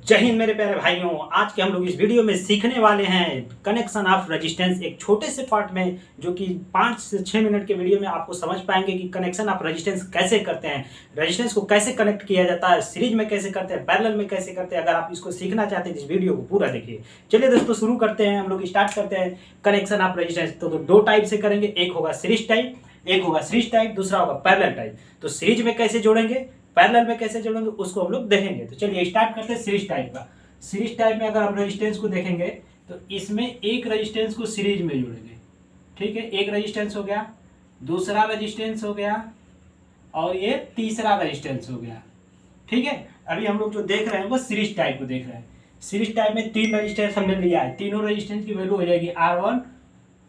जय हिंद मेरे प्यारे भाइयों। आज के हम लोग इस वीडियो में सीखने वाले हैं कनेक्शन ऑफ रेजिस्टेंस। एक छोटे से पार्ट में जो कि 5 से 6 मिनट के वीडियो में आपको समझ पाएंगे कि कनेक्शन ऑफ रेजिस्टेंस कैसे करते हैं, रेजिस्टेंस को कैसे कनेक्ट किया जाता है, सीरीज में कैसे करते हैं, पैरेलल में कैसे करते हैं। अगर आप इसको सीखना चाहते हैं तो इस वीडियो को पूरा देखिए। चलिए दोस्तों शुरू करते हैं। हम लोग स्टार्ट करते हैं कनेक्शन ऑफ रेजिस्टेंस। तो 2 टाइप से करेंगे, एक होगा सीरीज टाइप, एक होगा सीरीज टाइप, दूसरा होगा पैरेलल टाइप। तो सीरीज में कैसे जोड़ेंगे, पैरेलल में कैसे जोड़ेंगे, उसको हम लोग देखेंगे। तो चलिए स्टार्ट करते हैं सीरीज टाइप का। सीरीज टाइप में अगर आप रेजिस्टेंस को देखेंगे तो इसमें एक रेजिस्टेंस को सीरीज में जोड़ेंगे। ठीक है, एक रेजिस्टेंस हो गया, दूसरा रेजिस्टेंस हो गया और ये तीसरा रेजिस्टेंस हो गया। ठीक है, अभी हम लोग जो देख रहे हैं वो सीरीज टाइप को देख रहे हैं। सीरीज टाइप में 3 रेजिस्टेंस हमने लिया है, तीनों रेजिस्टेंस की वैल्यू हो जाएगी R1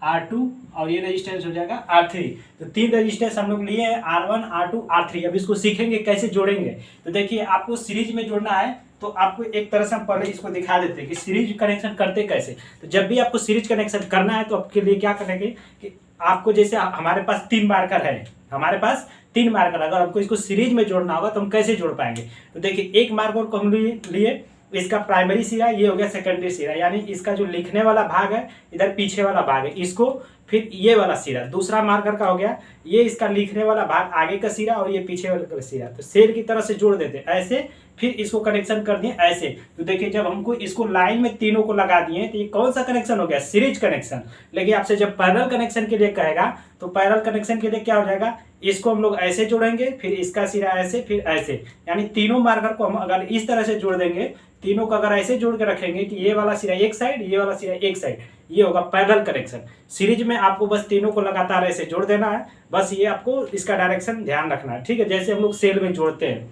R2 और ये रेजिस्टेंस हो जाएगा R3। तो 3 रेजिस्टेंस हम लोग लिए हैं R1 R2 R3। अब इसको सीखेंगे कैसे जोड़ेंगे। तो देखिए आपको सीरीज में जोड़ना है तो आपको एक तरह से हम पहले इसको दिखा देते हैं कि सीरीज कनेक्शन करते कैसे। तो जब भी आपको सीरीज कनेक्शन करना है तो आपके लिए क्या करेंगे कि आपको जैसे हमारे पास 3 मार्कर है, अगर आपको इसको सीरीज में जोड़ना होगा तो हम कैसे जोड़ पाएंगे। तो देखिए एक मार्कर को हम लिए इसका प्राइमरी सिरा, ये हो गया सेकेंडरी सिरा, यानी इसका जो लिखने वाला भाग है इधर पीछे वाला भाग है, इसको फिर ये वाला सिरा दूसरा मार्कर का हो गया, ये इसका लिखने वाला भाग आगे का सिरा और ये पीछे वाला सिरा। तो सेल की तरह से जोड़ देते ऐसे, फिर इसको कनेक्शन कर दिए ऐसे। तो देखिए जब हमको इसको लाइन में तीनों को लगा दिए तो ये कौन सा कनेक्शन हो गया, सीरीज कनेक्शन। लेकिन आपसे जब पैरेलल कनेक्शन के लिए कहेगा तो पैरेलल कनेक्शन के लिए क्या हो जाएगा, इसको हम लोग ऐसे जोड़ेंगे, फिर इसका सिरा ऐसे, फिर ऐसे, यानी तीनों मार्कर को हम अगर इस तरह से जोड़ देंगे, तीनों को अगर ऐसे जोड़ के रखेंगे कि ये वाला सिरा एक साइड, ये वाला सिरा एक साइड, ये होगा पैरेलल कनेक्शन। सीरीज में आपको बस तीनों को लगातार ऐसे जोड़ देना है, बस ये आपको इसका डायरेक्शन ध्यान रखना है। ठीक है, जैसे हम लोग सेल में जोड़ते हैं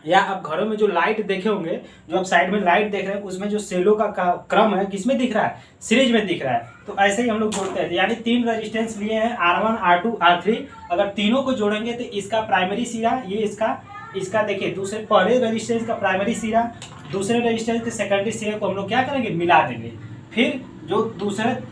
या आप घरों में जो लाइट देखे होंगे, जो आप साइड में लाइट देख रहे हैं उसमें जो सेलों का क्रम है किसमें दिख रहा है, सीरीज में दिख रहा है। तो ऐसे ही हम लोग जोड़ते हैं, यानी 3 रेजिस्टेंस लिए हैं R1 R2 R3। अगर तीनों को जोड़ेंगे तो इसका प्राइमरी सिरा, ये इसका देखिए दूसरे पहले रेजिस्टेंस का प्राइमरी सिरा दूसरे रेजिस्टेंस के सेकेंडरी सिरे को हम लोग क्या करेंगे, मिला देंगे। फिर जो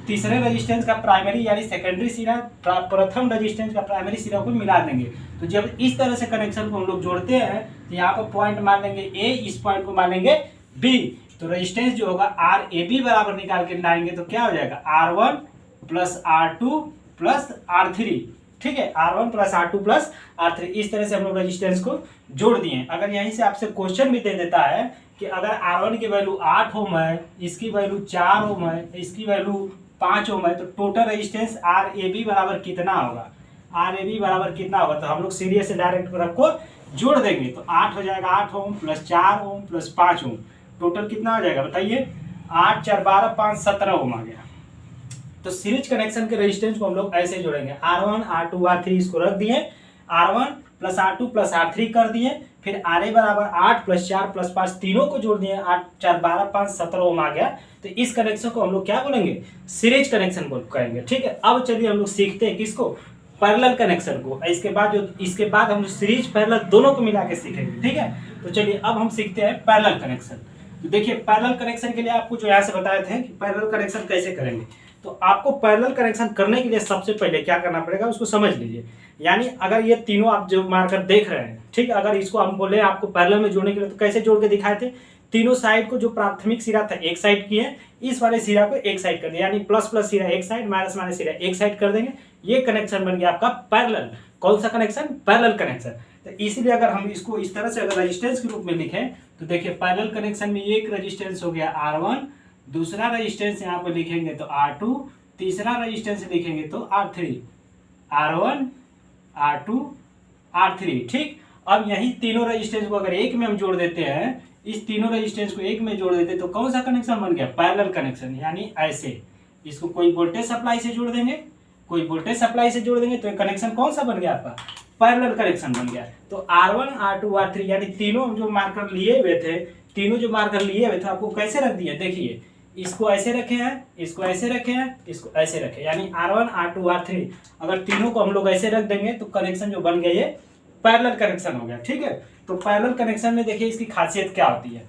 तीसरे रेजिस्टेंस का प्राइमरी यानी सेकेंडरी सिरा प्रथम रेजिस्टेंस का प्राइमरी सिरा को मिला देंगे। तो जब इस तरह से कनेक्शन को हम लोग जोड़ते हैं तो यहाँ पर पॉइंट मान लेंगे A, इस पॉइंट को मान लेंगे B। तो रेजिस्टेंस जो होगा RAB बराबर निकाल के लाएंगे तो क्या हो जाएगा, R1 plus R2 plus R3। ठीक है, R1 plus R2 plus R3। इस तरह से हम लोग रेजिस्टेंस को जोड़ दिए। अगर यहीं से आपसे क्वेश्चन भी दे देता है कि अगर R1 की वैल्यू 8 ओम है, इसकी वैल्यू 4 ओम है, इसकी वैल्यू 5 ओम है, तो टोटल रेजिस्टेंस RAB बराबर कितना होगा, RAB बराबर कितना होगा। तो हम लोग सीरीज से डायरेक्ट रखो जोड़ देंगे तो 8 हो जाएगा, 8 ओम प्लस 4 ओम प्लस 5 ओम, टोटल कितना हो जाएगा बताइए, 8 4 12 5 17 ओम आ गया। तो सीरीज कनेक्शन के रेजिस्टेंस को हम लोग ऐसे जोड़ेंगे, R1 R2 R3 इसको रख दिए, R1 plus R2 plus R3 कर दिए, फिर RA बराबर 8 प्लस 4 प्लस 5 तीनों को जोड़ दिए, 8 4 12 5 17 ओम आ गया। तो इस कनेक्शन को हम लोग क्या बोलेंगे, सीरीज कनेक्शन को कहेंगे। ठीक है, अब चलिए हम लोग सीखते हैं किसको, पैरेलल कनेक्शन को। इसके बाद हम सीरीज पैरेलल दोनों को मिला के सीखेंगे। ठीक है, तो चलिए अब हम सीखते हैं पैरेलल कनेक्शन। तो देखिए पैरेलल कनेक्शन के लिए आपको जो यहाँ से बताए थे कि पैरेलल कनेक्शन कैसे करेंगे। तो आपको पैरेलल कनेक्शन करने के लिए सबसे पहले क्या करना पड़ेगा उसको समझ लीजिए। यानी अगर ये तीनों आप जो मार्कर देख रहे हैं, ठीक है, अगर इसको हम बोले आपको पैरेलल में जोड़ने के लिए तो कैसे जोड़ के दिखाए थे, तीनों साइड को जो प्राथमिक सिरा था एक साइड किए, इस वाले सिरा को एक साइड कर दिया, यानी प्लस प्लस सिरा एक साइड, माइनस माइनस सिरा एक साइड कर देंगे। ये कनेक्शन बन गया आपका पैरेलल। कौन सा कनेक्शन, पैरेलल कनेक्शन। तो इसलिए अगर हम इसको इस तरह से अगर रेजिस्टेंस के रूप में लिखें तो देखिए पैरेलल कनेक्शन में एक रेजिस्टेंस हो गया R1, दूसरा रेजिस्टेंस यहाँ पे लिखेंगे तो R2, तीसरा रेजिस्टेंस लिखेंगे तो R3, R1 R2 R3। ठीक, अब यही तीनों रेजिस्टेंस को अगर एक में हम जोड़ देते हैं, इस तीनों रेजिस्टेंस को एक में जोड़ देते हैं तो कौन सा कनेक्शन बन गया, पैरेलल कनेक्शन। यानी ऐसे इसको कोई वोल्टेज सप्लाई से जोड़ देंगे, कोई वोल्टेज सप्लाई से जोड़ देंगे तो कनेक्शन कौन सा बन गया आपका, पैरेलल कनेक्शन बन गया। तो R1 R2 R3 यानी तीनों जो मार्कर लिए हुए थे आपको कैसे रख दिए, देखिए इसको ऐसे रखे हैं, इसको ऐसे रखे हैं, इसको ऐसे रखे, यानी R1 R2 R3 अगर तीनों को हम लोग ऐसे रख देंगे तो कनेक्शन जो बन गया ये पैरेलल कनेक्शन हो गया। ठीक है, तो पैरेलल कनेक्शन में देखिए इसकी खासियत क्या होती है,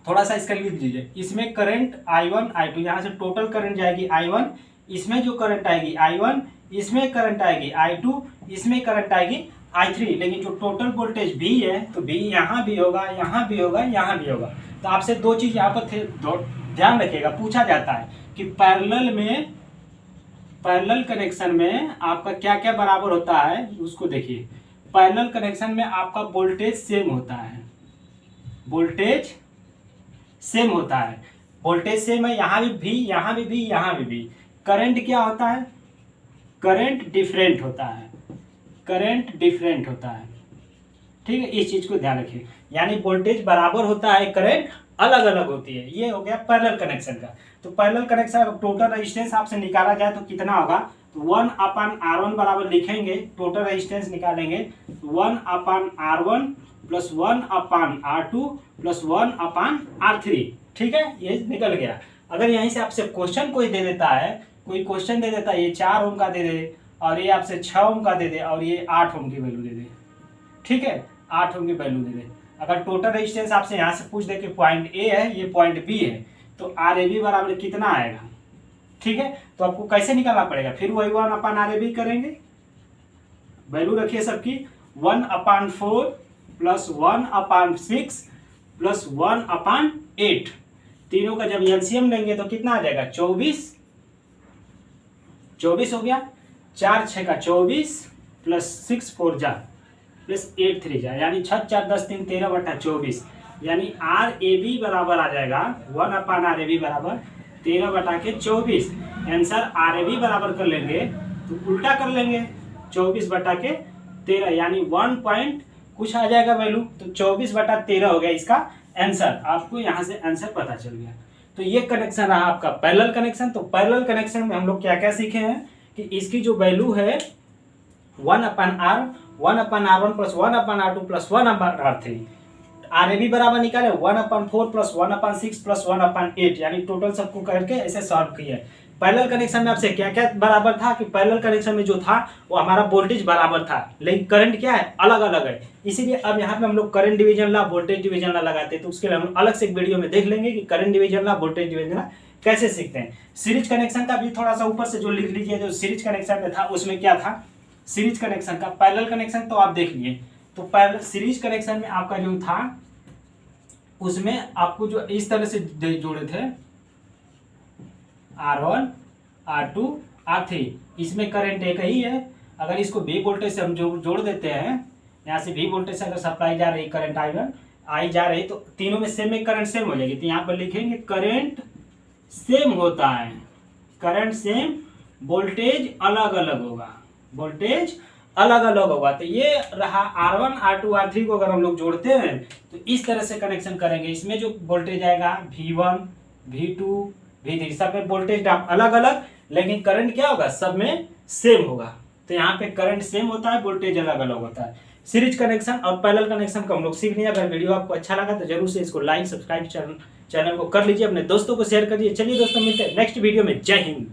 थोड़ा सा इसका लिख लीजिए। इसमें करंट I1 I2, यहाँ से टोटल करंट जाएगी I1, इसमें जो करंट आएगी I1, इसमें करंट आएगी I2, इसमें करंट आएगी I3, लेकिन जो टोटल वोल्टेज V है तो V यहाँ भी होगा, यहाँ भी होगा, यहाँ भी होगा। तो आपसे दो चीज़ यहाँ पर ध्यान रखिएगा, पूछा जाता है कि पैरेलल कनेक्शन में आपका क्या क्या बराबर होता है, उसको देखिए। पैरेलल कनेक्शन में आपका वोल्टेज सेम होता है, वोल्टेज सेम होता है, वोल्टेज सेम है, यहाँ भी, यहाँ भी, यहाँ भी। करंट क्या होता है, करंट डिफरेंट होता है, करंट डिफरेंट होता है, ठीक है। इस चीज को ध्यान रखिए, यानी वोल्टेज बराबर होता है, करंट अलग अलग होती है। ये हो गया पैरेलल कनेक्शन का। तो पैरेलल कनेक्शन का टोटल रेजिस्टेंस आपसे निकाला जाए तो कितना होगा, तो 1/R1 बराबर लिखेंगे, टोटल रेजिस्टेंस निकालेंगे 1/R1 plus 1/R2 plus 1/R3, ठीक है, ये निकल गया। अगर यहीं से आपसे क्वेश्चन कोई दे देता है, कोई क्वेश्चन दे देता है ये 4 ओम का दे दे और ये आपसे 6 ओम का दे दे और ये 8 ओम की वैल्यू दे दे, ठीक है, 8 ओम की वैल्यू दे दे। अगर टोटल रेजिस्टेंस आपसे यहाँ से पूछ दे कि पॉइंट ए है, ये पॉइंट बी है, तो RAB बराबर कितना आएगा, ठीक है। तो आपको कैसे निकालना पड़ेगा, फिर वही 1/RAB करेंगे, वैल्यू रखिए सबकी 1/4 प्लस 1/6 प्लस 1/8, तीनों का जब एलसीएम लेंगे तो कितना आ जाएगा, 24 हो गया, 4 6 का 24 प्लस 6 4 जा प्लस 8 3 जा, यानी 6 4 10 3 13/24, यानी RAB बराबर आ जाएगा 1/RAB बराबर 13/24। आंसर RAB बराबर कर लेंगे तो उल्टा कर लेंगे, 24/13, यानी 1 पॉइंट कुछ आ जाएगा वैल्यू, तो 24/13 हो गया इसका आंसर। आपको यहाँ से आंसर पता चल गया। तो ये कनेक्शन रहा आपका पैरेलल कनेक्शन। तो पैरेलल कनेक्शन में हम लोग क्या क्या सीखे हैं कि इसकी जो वैल्यू है 1/R1 plus 1/R2 plus 1/R3, RAB बराबर निकाले 1/4 प्लस 1/6 प्लस 1/8, यानी टोटल सबको करके ऐसे सॉल्व किया। पैरेलल कनेक्शन में आपसे क्या क्या बराबर था कि पैरेलल कनेक्शन में जो था वो हमारा वोल्टेज बराबर था, लेकिन करंट क्या है, अलग अलग है। इसीलिए अब यहाँ पे हम लोग करंट डिवीजन ला, वोल्टेज डिवीजन ला लगाते हैं। तो उसके लिए हम अलग से एक वीडियो में देख लेंगे कि करंट डिवीजन ला, वोल्टेज डिवीजन ला कैसे सीखते हैं। सीरीज कनेक्शन का भी थोड़ा सा ऊपर से जो लिख लीजिए, जो सीरीज कनेक्शन में था उसमें क्या था, सीरीज कनेक्शन का। पैरेलल कनेक्शन तो आप देख लिए, तो पैरेलल सीरीज कनेक्शन में आपका जो था उसमें आपको जो इस तरह से जोड़े थे R1 R2 R3, इसमें करंट एक ही है। अगर इसको V वोल्टेज से हम जोड़ देते हैं, यहाँ से V वोल्टेज से अगर सप्लाई जा रही, करंट I जा रही, तो तीनों में सेम, एक करंट सेम हो जाएगी। तो यहाँ पर लिखेंगे करंट सेम होता है, करंट सेम, वोल्टेज अलग अलग होगा, वोल्टेज अलग अलग होगा। तो ये रहा R1 R2 R3 को अगर हम लोग जोड़ते हैं तो इस तरह से कनेक्शन करेंगे। इसमें जो वोल्टेज आएगा V1 V2 V3, सब में वोल्टेज अलग अलग, लेकिन करंट क्या होगा, सब में सेम होगा। तो यहाँ पे करंट सेम होता है, वोल्टेज अलग अलग होता है। सीरीज कनेक्शन और पैरेलल कनेक्शन को हम लोग सीख लिया। अगर वीडियो आपको अच्छा लगा तो जरूर से इसको लाइक सब्सक्राइब चैनल को कर लीजिए, अपने दोस्तों को शेयर करिए। चलिए दोस्तों, मिलते हैं नेक्स्ट वीडियो में। जय हिंद।